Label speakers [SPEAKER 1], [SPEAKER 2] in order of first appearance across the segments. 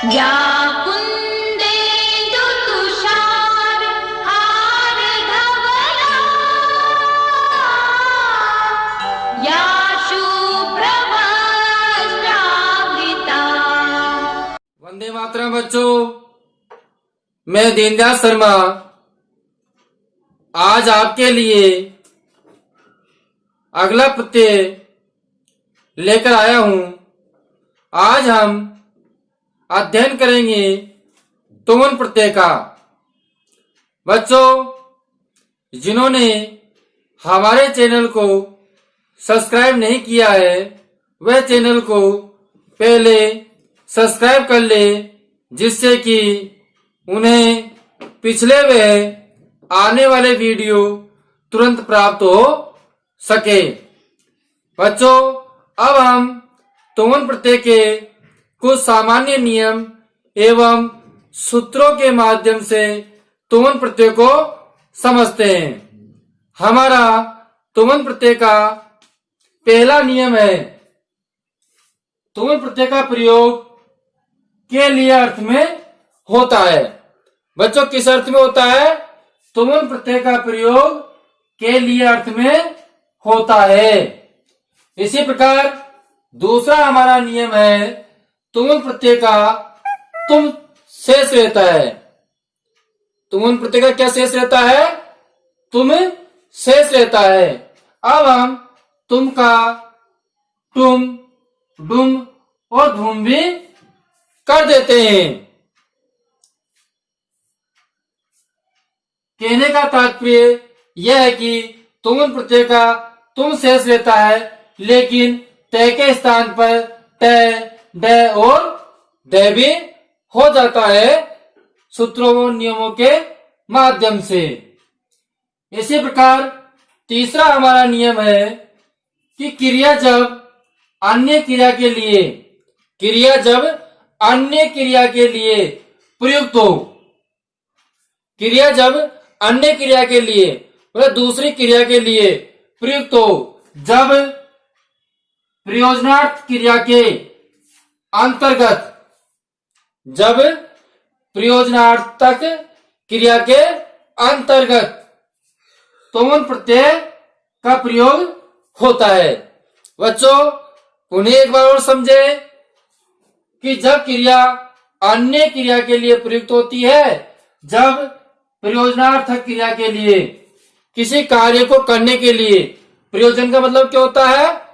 [SPEAKER 1] व्याकुन्देन्दु तुषार हारधवला या शुभ्रवस्त्रावृता।
[SPEAKER 2] वंदे मातरम बच्चों, मैं दीनदयाल शर्मा आज आपके लिए अगला प्रत्यय लेकर आया हूं। आज हम अध्ययन करेंगे तुमन प्रत्यय का। बच्चों, जिन्होंने हमारे चैनल को सब्सक्राइब नहीं किया है वह चैनल को पहले सब्सक्राइब कर ले, जिससे कि उन्हें पिछले व आने वाले वीडियो तुरंत प्राप्त हो सके। बच्चों, अब हम तुमन प्रत्यय के कुछ सामान्य नियम एवं सूत्रों के माध्यम से तुमन प्रत्यय को समझते हैं। हमारा तुमन प्रत्यय का पहला नियम है, तुमन प्रत्यय का प्रयोग के लिए अर्थ में होता है। बच्चों, किस अर्थ में होता है? तुमन प्रत्यय का प्रयोग के लिए अर्थ में होता है। इसी प्रकार दूसरा हमारा नियम है, तुमन प्रत्यय का तुम शेष रहता है। तुमन प्रत्यय का क्या शेष रहता है? तुम शेष रहता है। अब हम तुम का तुम, डुम और धूम भी कर देते हैं। कहने का तात्पर्य यह है कि तुमन प्रत्यय का तुम शेष रहता है, लेकिन तय के स्थान पर तय, ड और द भी हो जाता है सूत्रों और नियमों के माध्यम से। इसी प्रकार तीसरा हमारा नियम है कि क्रिया जब अन्य क्रिया के लिए प्रयुक्त हो, क्रिया जब अन्य क्रिया के लिए मतलब दूसरी क्रिया के लिए प्रयुक्त हो, जब प्रयोजनार्थ क्रिया के अंतर्गत तुमन प्रत्यय का प्रयोग होता है। बच्चों, पुनः एक बार और समझे कि जब क्रिया अन्य क्रिया के लिए प्रयुक्त होती है, जब प्रयोजनार्थक क्रिया के लिए किसी कार्य को करने के लिए, प्रयोजन का मतलब क्या होता है?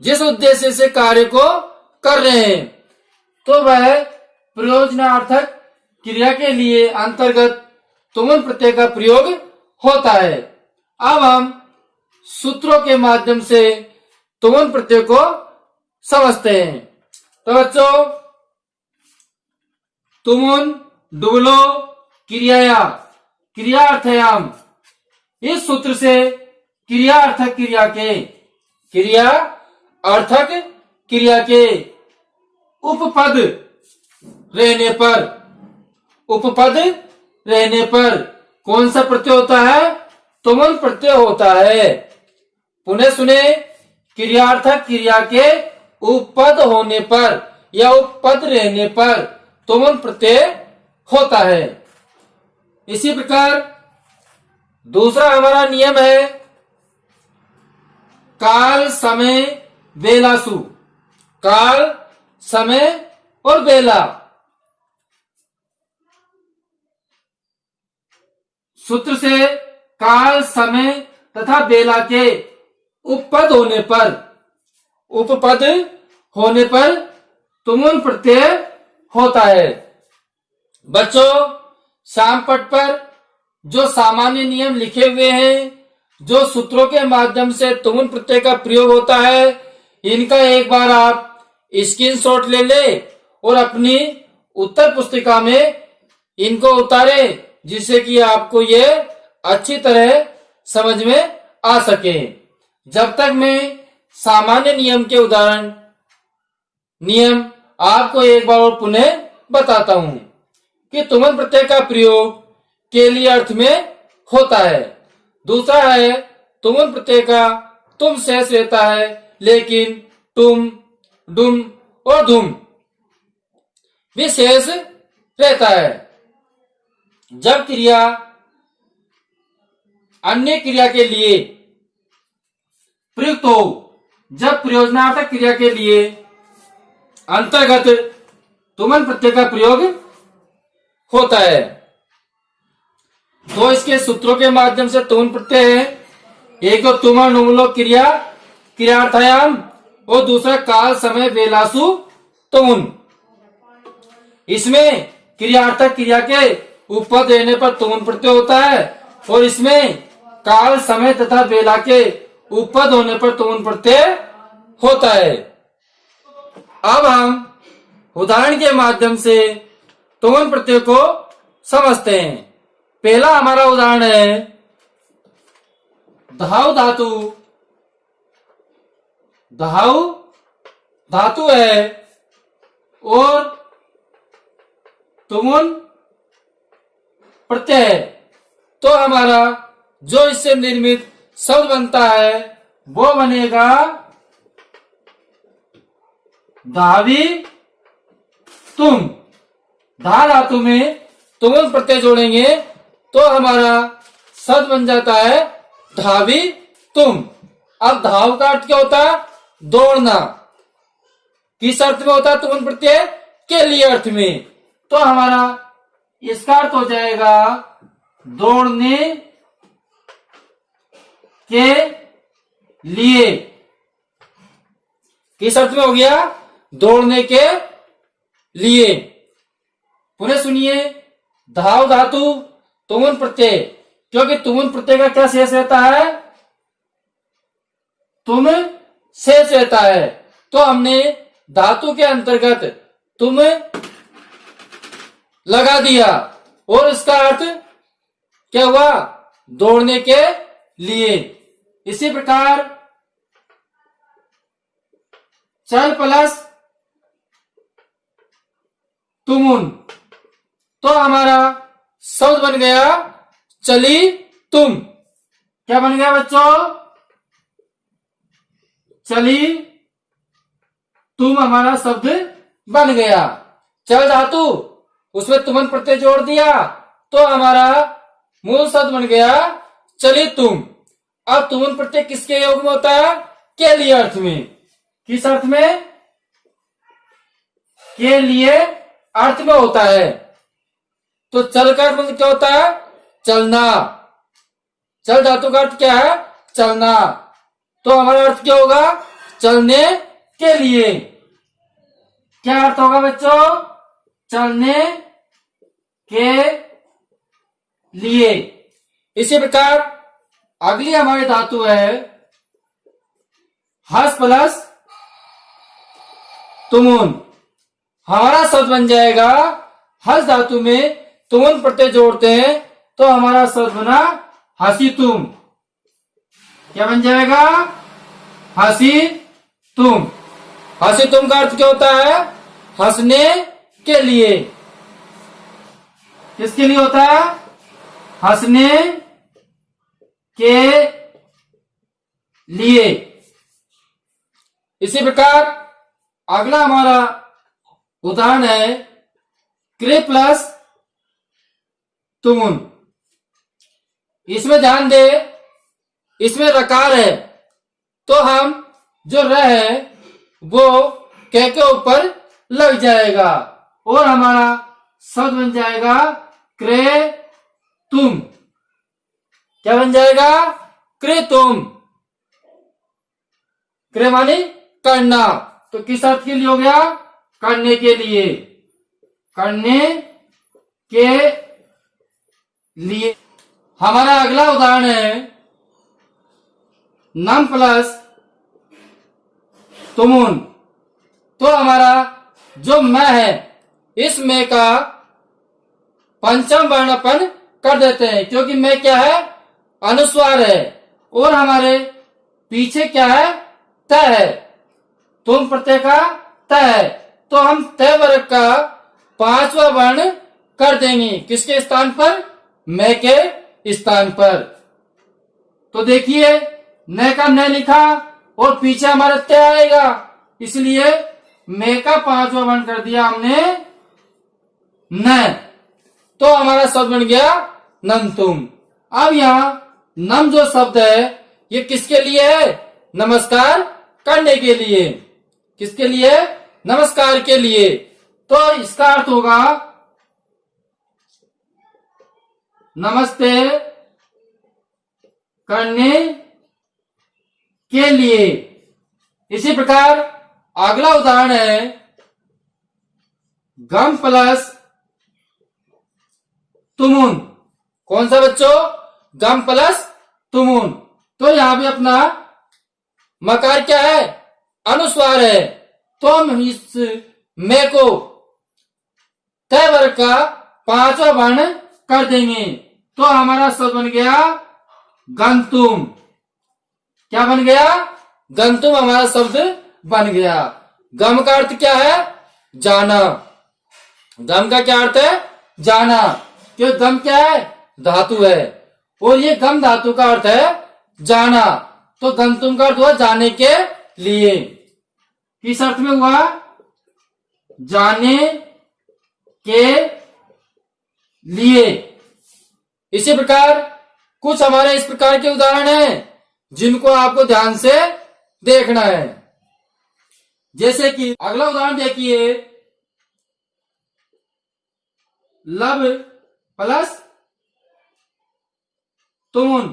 [SPEAKER 2] जिस उद्देश्य से कार्य को कर रहे हैं, तो वह प्रयोजनार्थक क्रिया के लिए अंतर्गत तुमन प्रत्यय का प्रयोग होता है। अब हम सूत्रों के माध्यम से तुमन प्रत्यय को समझते हैं। तो बच्चों, तुमुन डुबलो क्रियार्थयाम, इस सूत्र से क्रिया अर्थक क्रिया के उपपद रहने पर कौन सा प्रत्यय होता है? तुमन प्रत्यय होता है। पुनः सुने, क्रियार्थक क्रिया के उपपद होने पर या उपपद रहने पर तुमन प्रत्यय होता है। इसी प्रकार दूसरा हमारा नियम है, काल समय बेलासु, काल समय और बेला सूत्र से काल समय तथा बेला के उपपद होने पर तुमुन प्रत्यय होता है। बच्चों, श्यामपट पर जो सामान्य नियम लिखे हुए हैं, जो सूत्रों के माध्यम से तुमुन प्रत्यय का प्रयोग होता है, इनका एक बार आप स्क्रीनशॉट ले ले और अपनी उत्तर पुस्तिका में इनको उतारे, जिससे कि आपको ये अच्छी तरह समझ में आ सके। जब तक मैं सामान्य नियम के नियम आपको एक बार और पुनः बताता हूं कि तुमन प्रत्यय का प्रयोग के लिए अर्थ में होता है। दूसरा है, तुमन प्रत्यय का तुम शेष रहता है, लेकिन तुम, डुम और धुम भी शेष रहता है। जब क्रिया अन्य क्रिया के लिए प्रयुक्त हो, जब प्रयोजनार्थक क्रिया के लिए अंतर्गत तुमन प्रत्यय का प्रयोग होता है तो इसके सूत्रों के माध्यम से तुमन प्रत्यय है। एक तो तुमन उमलो क्रिया क्रियार्थायाम और दूसरा काल समय बेलासु तुमन। इसमें क्रियार्थक क्रिया के उपपद रहने पर तुमन प्रत्यय होता है और इसमें काल समय तथा बेला के उपपद होने पर तुमन प्रत्यय होता है। अब हम उदाहरण के माध्यम से तुमन प्रत्यय को समझते हैं। पहला हमारा उदाहरण है धाव धातु। धाव धातु है और तुमुन प्रत्यय है, तो हमारा जो इससे निर्मित शब्द बनता है वो बनेगा धावी तुम। धा धातु में तुमुन प्रत्यय जोड़ेंगे तो हमारा शब्द बन जाता है धावी तुम। अब धाव का अर्थ क्या होता है? दौड़ना। किस अर्थ में होता है तुमुन प्रत्यय? के लिए अर्थ में। तो हमारा इसका अर्थ हो जाएगा दौड़ने के लिए। किस अर्थ में हो गया? दौड़ने के लिए। पुनः सुनिए, धाव धातु तुमुन प्रत्यय, क्योंकि तुमुन प्रत्यय का क्या शेष रहता है? तुम शेष रहता है, तो हमने धातु के अंतर्गत तुम लगा दिया और इसका अर्थ क्या हुआ? दौड़ने के लिए। इसी प्रकार चल प्लस तुमुन, तो हमारा शब्द बन गया चली तुम। क्या बन गया बच्चों? चली तुम हमारा शब्द बन गया। चल धातु उसमें तुमन प्रत्यय जोड़ दिया तो हमारा मूल शब्द बन गया चली तुम। अब तुमन प्रत्यय किसके योग में होता है? के लिए अर्थ में। किस अर्थ में? के लिए अर्थ में होता है। तो चल का अर्थ क्या होता है? चलना। चल धातु का अर्थ क्या है? चलना। तो हमारा अर्थ क्या होगा? चलने के लिए। क्या अर्थ होगा बच्चों? चलने के लिए। इसी प्रकार अगली हमारी धातु है हस प्लस तुमुन। हमारा शब्द बन जाएगा हस धातु में तुमुन प्रत्यय जोड़ते हैं तो हमारा शब्द बना हसी तुम। क्या बन जाएगा? हसी तुम। हसी तुम का अर्थ क्या होता है? हंसने के लिए। किसके लिए होता है? हंसने के लिए। इसी प्रकार अगला हमारा उदाहरण है क्रे प्लस तुमुन। इसमें ध्यान दे, इसमें रकार है तो हम जो र है वो क के ऊपर लग जाएगा और हमारा शब्द बन जाएगा क्रे तुम। क्या बन जाएगा? क्रे तुम। क्रे माने करना, तो किस अर्थ के लिए हो गया? करने के लिए। करने के लिए। हमारा अगला उदाहरण है नम प्लस तुमुन। तो हमारा जो मैं है इस मैं का पंचम वर्णपन कर देते हैं, क्योंकि मैं क्या है? अनुस्वार है और हमारे पीछे क्या है? त है। तुम प्रत्यय का त है, तो हम त वर्ग का पांचवा वर्ण कर देंगे। किसके स्थान पर? मैं के स्थान पर। तो देखिए न का न लिखा और पीछे हमारा त आएगा, इसलिए मैं का पांचवा वर्ण कर दिया हमने न, तो हमारा शब्द बन गया नंतुम। अब यहाँ नम जो शब्द है ये किसके लिए है? नमस्कार करने के लिए। किसके लिए? नमस्कार के लिए। तो इसका अर्थ होगा नमस्ते करने के लिए। इसी प्रकार अगला उदाहरण है गम प्लस तुमुन। कौन सा बच्चों? गम प्लस तुमुन। तो यहां भी अपना मकार क्या है? अनुस्वार है। तो हम इस में को तय वर्ग का पांचवा वर्ण कर देंगे। तो हमारा शब्द बन गया गंतुम। क्या बन गया? गंतुम हमारा शब्द बन गया। गम का अर्थ क्या है? जाना। गम का क्या अर्थ है? जाना। क्यों? गम क्या है? धातु है और ये गम धातु का अर्थ है जाना। तो गंतुम का अर्थ हुआ जाने के लिए। किस अर्थ में हुआ? जाने के लिए। इसी प्रकार कुछ हमारे इस प्रकार के उदाहरण हैं जिनको आपको ध्यान से देखना है। जैसे कि अगला उदाहरण देखिए, लब प्लस तुमुन।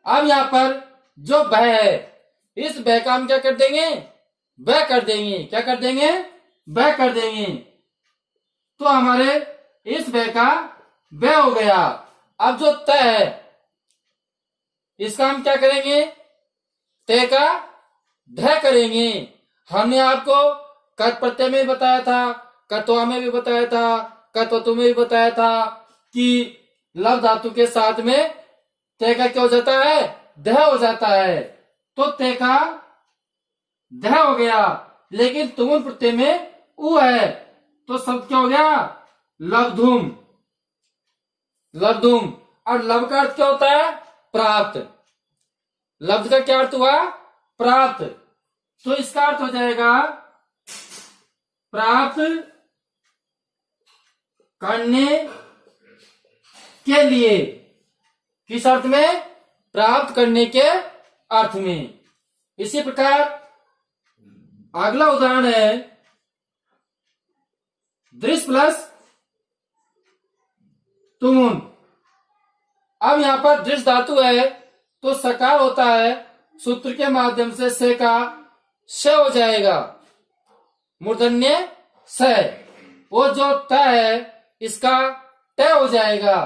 [SPEAKER 2] अब यहां पर जो ब है इस ब का हम क्या कर देंगे? ब कर देंगे। क्या कर देंगे? ब कर देंगे। तो हमारे इस ब का ब हो गया। अब जो त है इसका हम क्या करेंगे? ते का ढ करेंगे। हमने आपको कत प्रत्यय में बताया था, कत्वा में भी बताया था, कत्वतु में भी बताया था कि लव धातु के साथ में ते का क्या हो जाता है? ध हो जाता है। तो ते का ध हो गया, लेकिन तुमुन प्रत्यय में उ है तो शब्द क्या हो गया? लब्धुम। लब्धुम। और लब का अर्थ क्या होता है? प्राप्त। लब्ध का क्या अर्थ हुआ? प्राप्त। तो इसका अर्थ हो जाएगा प्राप्त करने के लिए। किस अर्थ में? प्राप्त करने के अर्थ में। इसी प्रकार अगला उदाहरण है दृश्य प्लस तुमुन। अब यहां पर दृश्य धातु है तो सकार होता है, सूत्र के माध्यम से से का श हो जाएगा, मूर्धन्य स। वो जो त है इसका ट हो जाएगा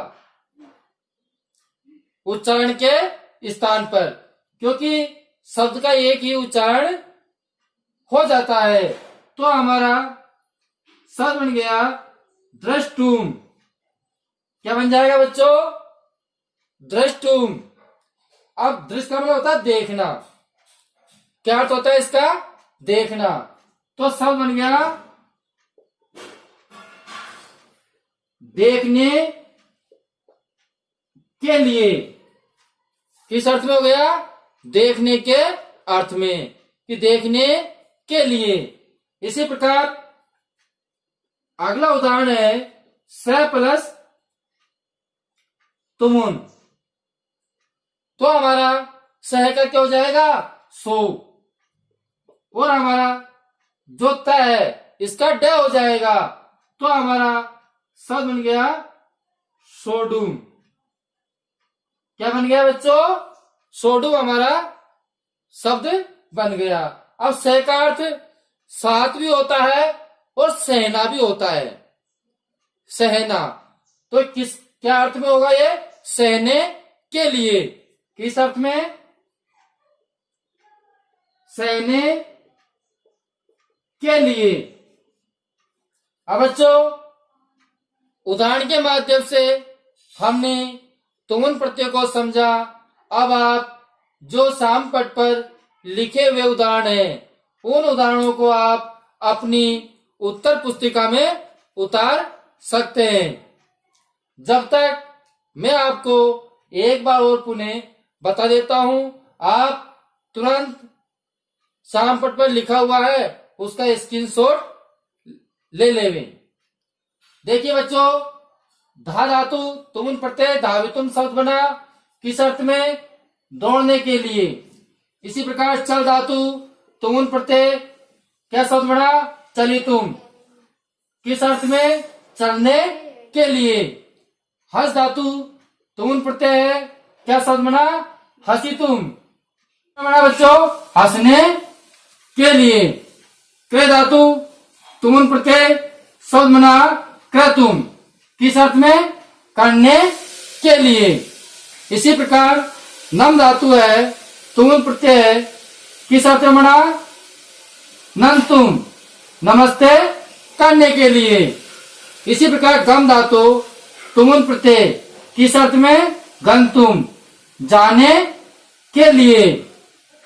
[SPEAKER 2] उच्चारण के स्थान पर, क्योंकि शब्द का एक ही उच्चारण हो जाता है। तो हमारा शब्द बन गया द्रष्टुम। क्या बन जाएगा बच्चों? द्रष्टुम। अब दृष्ट का मतलब होता है देखना। क्या अर्थ होता है इसका? देखना। तो शब्द बन गया देखने के लिए। किस अर्थ में हो गया? देखने के अर्थ में, कि देखने के लिए। इसी प्रकार अगला उदाहरण है स प्लस तुमुन। तो हमारा सह का क्या हो जाएगा? सो। और हमारा जो त है इसका ड हो जाएगा। तो हमारा शब्द बन गया सोडुम। क्या बन गया बच्चों? सोडुम हमारा शब्द बन गया। अब सह का अर्थ साथ भी होता है और सहना भी होता है। सहना तो किस क्या अर्थ में होगा? ये सहने के लिए। किस अर्थ में? सहने के लिए। अब बच्चों उदाहरण के माध्यम से हमने तुमुन प्रत्यय को समझा। अब आप जो साम पट पर लिखे हुए उदाहरण हैं उन उदाहरणों को आप अपनी उत्तर पुस्तिका में उतार सकते हैं। जब तक मैं आपको एक बार और पुनः बता देता हूं, आप तुरंत साम पट पर लिखा हुआ है उसका स्क्रीनशॉट ले लेवें। देखिए बच्चों, धा धातु तुमुन प्रत्यय धावितुम शब्द बना किस अर्थ में? दौड़ने के लिए। इसी प्रकार चल धातु तुमुन प्रत्यय क्या शब्द बना? चलितुम किस अर्थ में? चलने के लिए। हस धातु तुमुन प्रत्यय है क्या शब्द बना? हसितुम बना बच्चों? हंसने के लिए। क्र धातु तुमुन प्रत्यय शब्द बना क्रतुम किस अर्थ में? करने के लिए। इसी प्रकार नम धातु है तुमुन प्रत्यय किस अर्थ में बना? नंतुम नमस्ते करने के लिए। इसी प्रकार गम धातु तुमुन प्रत्यय किस अर्थ में? गंतुम जाने के लिए।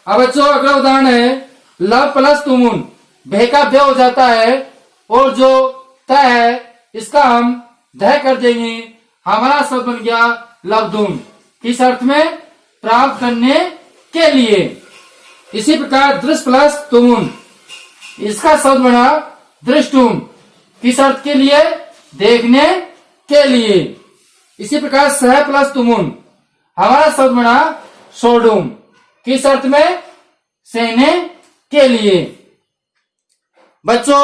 [SPEAKER 2] अब बच्चों अगला उदाहरण है ल प्लस तुमुन, भे का भे हो जाता है और जो त है इसका हम ध कर देंगे, हमारा शब्द बन गया लब्धुम किस अर्थ में? प्राप्त करने के लिए। इसी प्रकार दृश प्लस तुमुन, इसका शब्द बना दृष्टुम किस अर्थ के लिए? देखने के लिए। इसी प्रकार सह प्लस तुमुन, हमारा शब्द बना सोडुम किस अर्थ में? सहने के लिए। बच्चों,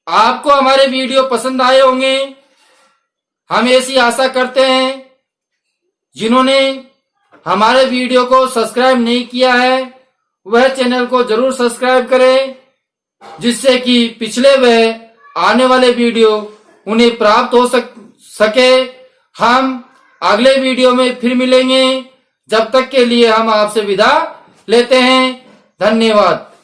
[SPEAKER 2] आपको हमारे वीडियो पसंद आए होंगे, हम ऐसी आशा करते हैं। जिन्होंने हमारे वीडियो को सब्सक्राइब नहीं किया है वह चैनल को जरूर सब्सक्राइब करें, जिससे कि पिछले व आने वाले वीडियो उन्हें प्राप्त हो सके। हम अगले वीडियो में फिर मिलेंगे, जब तक के लिए हम आपसे विदा लेते हैं। धन्यवाद।